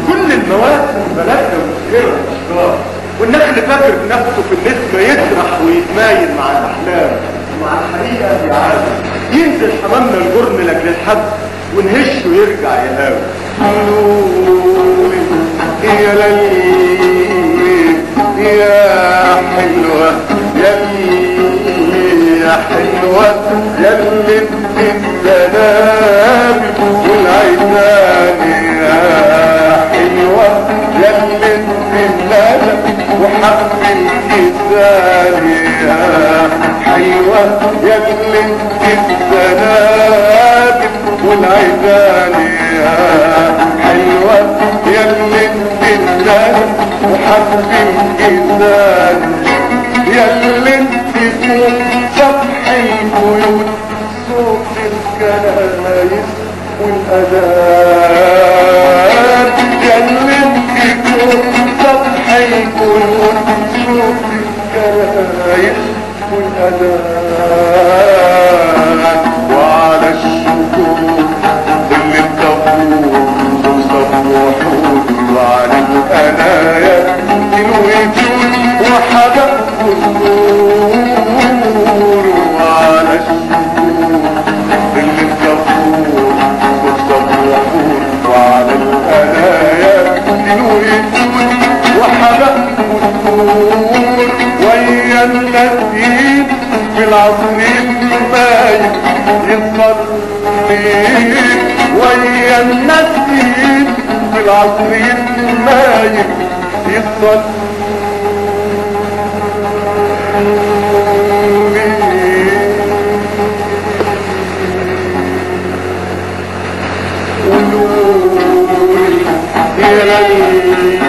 كل المواسم بلدنا مسكرة الاشجار، والنخل فاكر نفسه في النسمة يسرح ويتمايل مع الاحلام، ومع الحقيقة بيعادل ينزل حمامنا الجرن لاجل الحب ونهش ويرجع يهاوي. يا ليل يا حلوة يا حلوة يا اللي بتنساني والعيدان يا حلوة يا اللي بتنساني وحب الكسان يا حلوة يا اللي بتنساني والعيدان يا حلوة يا اللي بتنساني وحب الكسان يا اللي تكون سطح البيوت صوت الكنايس والأذان يا اللي تكون سطح البيوت صوت الكنايس والأذان وعلى الشكور اللي بتفور وصف وحود وعلى الأنايا الوجود وحدق النور وعلى الشكور اللي بتفور وصف وحود وعلى الأنايا الوجود وحدق النور ويا النسيم في العصر المايل يصلي ويا النسيم في العصر المايل يصلي قولوا يا ليل